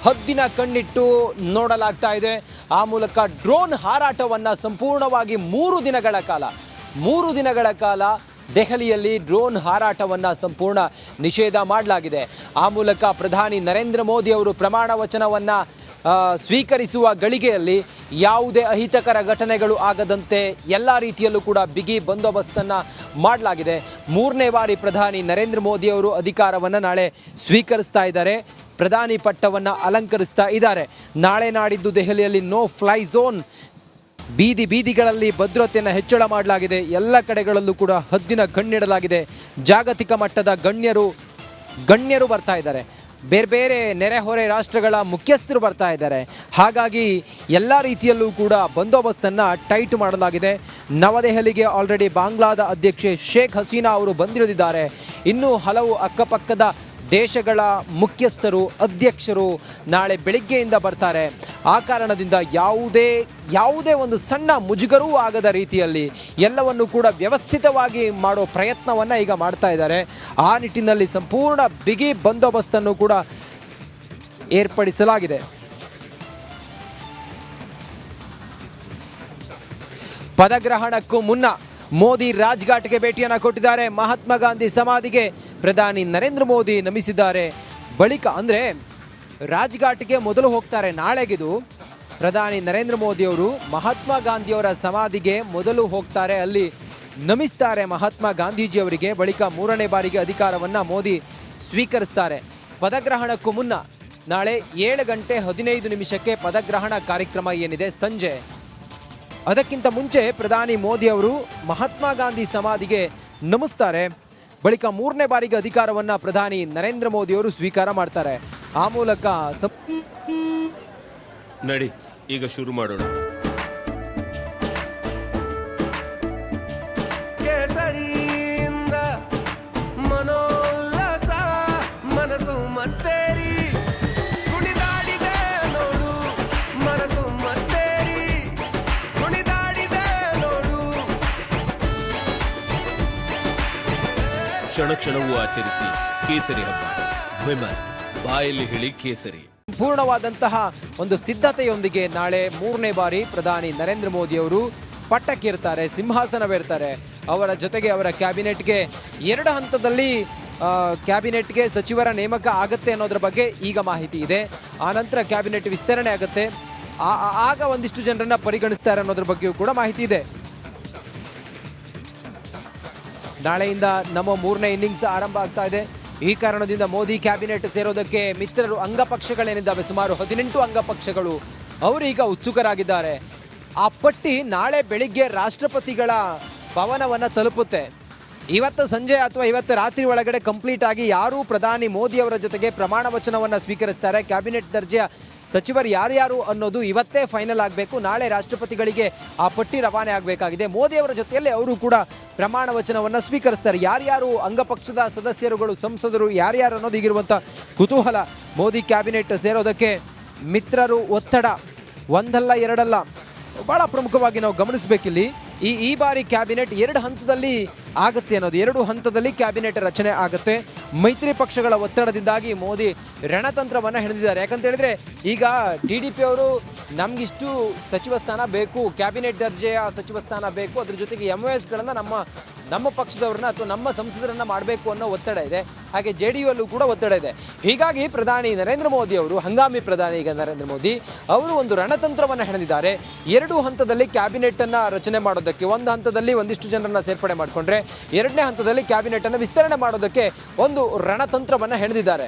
ಹದ್ದಿನ ಕಣ್ಣಿಟ್ಟು ನೋಡಲಾಗ್ತಾ ಇದೆ. ಆ ಮೂಲಕ ಡ್ರೋನ್ ಹಾರಾಟವನ್ನು ಸಂಪೂರ್ಣವಾಗಿ 3 ದಿನಗಳ ಕಾಲ ದೆಹಲಿಯಲ್ಲಿ ಡ್ರೋನ್ ಹಾರಾಟವನ್ನು ಸಂಪೂರ್ಣ ನಿಷೇಧ ಮಾಡಲಾಗಿದೆ. ಆ ಮೂಲಕ ಪ್ರಧಾನಿ ನರೇಂದ್ರ ಮೋದಿ ಅವರು ಪ್ರಮಾಣ ವಚನವನ್ನು ಸ್ವೀಕರಿಸುವ ಗಳಿಗೆಯಲ್ಲಿ ಯಾವುದೇ ಅಹಿತಕರ ಘಟನೆಗಳು ಆಗದಂತೆ ಎಲ್ಲ ರೀತಿಯಲ್ಲೂ ಕೂಡ ಬಿಗಿ ಬಂದೋಬಸ್ತನ್ನು ಮಾಡಲಾಗಿದೆ. 3ನೇ ಬಾರಿ ಪ್ರಧಾನಿ ನರೇಂದ್ರ ಮೋದಿ ಅವರು ಅಧಿಕಾರವನ್ನು ನಾಳೆ ಸ್ವೀಕರಿಸ್ತಾ ಇದ್ದಾರೆ. ಪ್ರಧಾನಿ ಪಟ್ಟವನ್ನು ಅಲಂಕರಿಸ್ತಾ ಇದ್ದಾರೆ. ನಾಳೆ ನಾಡಿದ್ದು ದೆಹಲಿಯಲ್ಲಿ ನೋ ಫ್ಲೈ ಝೋನ್, ಬೀದಿಗಳಲ್ಲಿ ಭದ್ರತೆಯನ್ನು ಹೆಚ್ಚಳ ಮಾಡಲಾಗಿದೆ. ಎಲ್ಲ ಕಡೆಗಳಲ್ಲೂ ಕೂಡ ಹದ್ದಿನ ಕಣ್ಣಿಡಲಾಗಿದೆ. ಜಾಗತಿಕ ಮಟ್ಟದ ಗಣ್ಯರು ಬರ್ತಾ ಇದ್ದಾರೆ. ಬೇರೆ ನೆರೆಹೊರೆ ರಾಷ್ಟ್ರಗಳ ಮುಖ್ಯಸ್ಥರು ಬರ್ತಾ ಇದ್ದಾರೆ. ಹಾಗಾಗಿ ಎಲ್ಲ ರೀತಿಯಲ್ಲೂ ಕೂಡ ಬಂದೋಬಸ್ತನ್ನು ಟೈಟ್ ಮಾಡಲಾಗಿದೆ. ನವದೆಹಲಿಗೆ ಆಲ್ರೆಡಿ ಬಾಂಗ್ಲಾದ ಅಧ್ಯಕ್ಷೆ ಶೇಖ್ ಹಸೀನಾ ಅವರು ಬಂದಿಳಿದಿದ್ದಾರೆ. ಇನ್ನೂ ಹಲವು ಅಕ್ಕಪಕ್ಕದ ದೇಶಗಳ ಮುಖ್ಯಸ್ಥರು, ಅಧ್ಯಕ್ಷರು ನಾಳೆ ಬೆಳಿಗ್ಗೆಯಿಂದ ಬರ್ತಾರೆ. ಆ ಕಾರಣದಿಂದ ಯಾವುದೇ ಒಂದು ಸಣ್ಣ ಮುಜುಗರೂ ಆಗದ ರೀತಿಯಲ್ಲಿ ಎಲ್ಲವನ್ನು ಕೂಡ ವ್ಯವಸ್ಥಿತವಾಗಿ ಮಾಡೋ ಪ್ರಯತ್ನವನ್ನು ಈಗ ಮಾಡ್ತಾ ಇದ್ದಾರೆ. ಆ ನಿಟ್ಟಿನಲ್ಲಿ ಸಂಪೂರ್ಣ ಬಿಗಿ ಬಂದೋಬಸ್ತನ್ನು ಕೂಡ ಏರ್ಪಡಿಸಲಾಗಿದೆ. ಪದಗ್ರಹಣಕ್ಕೂ ಮುನ್ನ ಮೋದಿ ರಾಜ್ಘಾಟ್ಗೆ ಭೇಟಿಯನ್ನು ಕೊಟ್ಟಿದ್ದಾರೆ. ಮಹಾತ್ಮ ಗಾಂಧಿ ಸಮಾಧಿಗೆ ಪ್ರಧಾನಿ ನರೇಂದ್ರ ಮೋದಿ ನಮಿಸಿದ್ದಾರೆ. ಬಳಿಕ ಅಂದರೆ ರಾಜ್ಘಾಟ್ಗೆ ಮೊದಲು ಹೋಗ್ತಾರೆ. ನಾಳೆಗಿದು ಪ್ರಧಾನಿ ನರೇಂದ್ರ ಮೋದಿ ಅವರು ಮಹಾತ್ಮ ಗಾಂಧಿಯವರ ಸಮಾಧಿಗೆ ಮೊದಲು ಹೋಗ್ತಾರೆ, ಅಲ್ಲಿ ನಮಿಸ್ತಾರೆ ಮಹಾತ್ಮ ಗಾಂಧೀಜಿಯವರಿಗೆ. ಬಳಿಕ 3ನೇ ಬಾರಿಗೆ ಅಧಿಕಾರವನ್ನು ಮೋದಿ ಸ್ವೀಕರಿಸ್ತಾರೆ. ಪದಗ್ರಹಣಕ್ಕೂ ಮುನ್ನ ನಾಳೆ 7:15 ಪದಗ್ರಹಣ ಕಾರ್ಯಕ್ರಮ ಏನಿದೆ ಸಂಜೆ, ಅದಕ್ಕಿಂತ ಮುಂಚೆ ಪ್ರಧಾನಿ ಮೋದಿ ಅವರು ಮಹಾತ್ಮ ಗಾಂಧಿ ಸಮಾಧಿಗೆ ನಮಿಸ್ತಾರೆ. ಬಳಿಕ 3ನೇ ಬಾರಿಗೆ ಅಧಿಕಾರವನ್ನು ಪ್ರಧಾನಿ ನರೇಂದ್ರ ಮೋದಿ ಅವರು ಸ್ವೀಕಾರ ಮಾಡ್ತಾರೆ. ಆ ಮೂಲಕ ನಡಿ ಈಗ ಶುರು ಮಾಡೋಣ. ಕೇಸರಿಯಿಂದ ಮನೋಲ್ಲಾಸ ಮನಸ್ಸು ಮತ್ತೇರಿ ಕುಣಿದಾಡಿದೆ ನೋಡು, ಮನಸ್ಸು ಮತ್ತೇರಿ ಕುಣಿದಾಡಿದೆ ನೋಡು. ಕ್ಷಣ ಕ್ಷಣವೂ ಆಚರಿಸಿ ಕೇಸರಿ ಹಬ್ಬ. ವಿಮಲ್ ಬಾಯಲ್ಲಿ ಹೇಳಿ ಕೇಸರಿ. ಪೂರ್ಣವಾದಂತಹ ಒಂದು ಸಿದ್ಧತೆಯೊಂದಿಗೆ ನಾಳೆ 3ನೇ ಬಾರಿ ಪ್ರಧಾನಿ ನರೇಂದ್ರ ಮೋದಿ ಅವರು ಪಟ್ಟಕ್ಕೇರ್ತಾರೆ, ಸಿಂಹಾಸನವೇರ್ತಾರೆ. ಅವರ ಜೊತೆಗೆ ಅವರ ಕ್ಯಾಬಿನೆಟ್ಗೆ 2 ಹಂತದಲ್ಲಿ ಕ್ಯಾಬಿನೆಟ್ಗೆ ಸಚಿವರ ನೇಮಕ ಆಗುತ್ತೆ ಅನ್ನೋದ್ರ ಬಗ್ಗೆ ಈಗ ಮಾಹಿತಿ ಇದೆ. ಆನಂತರ ಕ್ಯಾಬಿನೆಟ್ ವಿಸ್ತರಣೆ ಆಗುತ್ತೆ, ಆಗ ಒಂದಿಷ್ಟು ಜನರನ್ನ ಪರಿಗಣಿಸ್ತಾರೆ ಅನ್ನೋದ್ರ ಬಗ್ಗೆಯೂ ಕೂಡ ಮಾಹಿತಿ ಇದೆ. ನಾಳೆಯಿಂದ ನಮ್ಮ 3ನೇ ಇನ್ನಿಂಗ್ಸ್ ಆರಂಭ ಆಗ್ತಾ ಇದೆ. ಈ ಕಾರಣದಿಂದ ಮೋದಿ ಕ್ಯಾಬಿನೆಟ್ ಸೇರೋದಕ್ಕೆ ಮಿತ್ರರು ಅಂಗಪಕ್ಷಗಳೇನಿದ್ದಾವೆ, ಸುಮಾರು 18 ಅಂಗಪಕ್ಷಗಳು, ಅವರೀಗ ಉತ್ಸುಕರಾಗಿದ್ದಾರೆ. ಆ ಪಟ್ಟಿ ನಾಳೆ ಬೆಳಿಗ್ಗೆ ರಾಷ್ಟ್ರಪತಿಗಳ ಭವನವನ್ನು ತಲುಪುತ್ತೆ. ಇವತ್ತು ಸಂಜೆ ಅಥವಾ ಇವತ್ತು ರಾತ್ರಿ ಒಳಗಡೆ ಕಂಪ್ಲೀಟ್ ಆಗಿ ಯಾರು ಪ್ರಧಾನಿ ಮೋದಿ ಅವರ ಜೊತೆಗೆ ಪ್ರಮಾಣ ವಚನವನ್ನು ಸ್ವೀಕರಿಸ್ತಾರೆ, ಕ್ಯಾಬಿನೆಟ್ ದರ್ಜೆಯ ಸಚಿವರು ಯಾರ್ಯಾರು ಅನ್ನೋದು ಇವತ್ತೇ ಫೈನಲ್ ಆಗಬೇಕು. ನಾಳೆ ರಾಷ್ಟ್ರಪತಿಗಳಿಗೆ ಆ ಪಟ್ಟಿ ರವಾನೆ ಆಗಬೇಕಾಗಿದೆ. ಮೋದಿ ಅವರ ಜೊತೆಯಲ್ಲಿ ಅವರು ಕೂಡ ಪ್ರಮಾಣ ವಚನವನ್ನು ಸ್ವೀಕರಿಸ್ತಾರೆ. ಯಾರ್ಯಾರು ಅಂಗಪಕ್ಷದ ಸದಸ್ಯರುಗಳು, ಸಂಸದರು ಯಾರ್ಯಾರು ಅನ್ನೋದು ಈಗಿರುವಂಥ ಕುತೂಹಲ. ಮೋದಿ ಕ್ಯಾಬಿನೆಟ್ ಸೇರೋದಕ್ಕೆ ಮಿತ್ರರು ಒತ್ತಡ ಒಂದಲ್ಲ ಎರಡಲ್ಲ, ಬಹಳ ಪ್ರಮುಖವಾಗಿ ನಾವು ಗಮನಿಸಬೇಕಿಲ್ಲಿ. ಈ ಬಾರಿ ಕ್ಯಾಬಿನೆಟ್ 2 ಹಂತದಲ್ಲಿ ಆಗುತ್ತೆ ಅನ್ನೋದು, 2 ಹಂತದಲ್ಲಿ ಕ್ಯಾಬಿನೆಟ್ ರಚನೆ ಆಗುತ್ತೆ. ಮೈತ್ರಿ ಪಕ್ಷಗಳ ಒತ್ತಡದಿಂದಾಗಿ ಮೋದಿ ರಣತಂತ್ರವನ್ನು ಹೆಣೆದಿದ್ದಾರೆ. ಯಾಕಂತ ಹೇಳಿದ್ರೆ ಈಗ TDP ಅವರು ನಮಗಿಷ್ಟು ಸಚಿವ ಸ್ಥಾನ ಬೇಕು, ಕ್ಯಾಬಿನೆಟ್ ದರ್ಜೆಯ ಸಚಿವ ಸ್ಥಾನ ಬೇಕು, ಅದ್ರ ಜೊತೆಗೆ MOSಗಳನ್ನು ನಮ್ಮ ಪಕ್ಷದವ್ರನ್ನ ಅಥವಾ ನಮ್ಮ ಸಂಸದರನ್ನ ಮಾಡಬೇಕು ಅನ್ನೋ ಒತ್ತಡ ಇದೆ. ಹಾಗೆ JDU ಅಲ್ಲೂ ಕೂಡ ಒತ್ತಡ ಇದೆ. ಹೀಗಾಗಿ ಪ್ರಧಾನಿ ನರೇಂದ್ರ ಮೋದಿ ಅವರು, ಹಂಗಾಮಿ ಪ್ರಧಾನಿ ಈಗ ನರೇಂದ್ರ ಮೋದಿ ಅವರು ಒಂದು ರಣತಂತ್ರವನ್ನು ಹೆಣೆದಿದ್ದಾರೆ. 2 ಹಂತದಲ್ಲಿ ಕ್ಯಾಬಿನೆಟ್ ಅನ್ನ ರಚನೆ ಮಾಡೋದಕ್ಕೆ, ಒಂದು ಹಂತದಲ್ಲಿ ಒಂದಿಷ್ಟು ಜನರನ್ನ ಸೇರ್ಪಡೆ ಮಾಡಿಕೊಂಡ್ರೆ 2ನೇ ಹಂತದಲ್ಲಿ ಕ್ಯಾಬಿನೆಟ್ ಅನ್ನು ವಿಸ್ತರಣೆ ಮಾಡೋದಕ್ಕೆ ಒಂದು ರಣತಂತ್ರವನ್ನು ಹೆಣೆದಿದ್ದಾರೆ.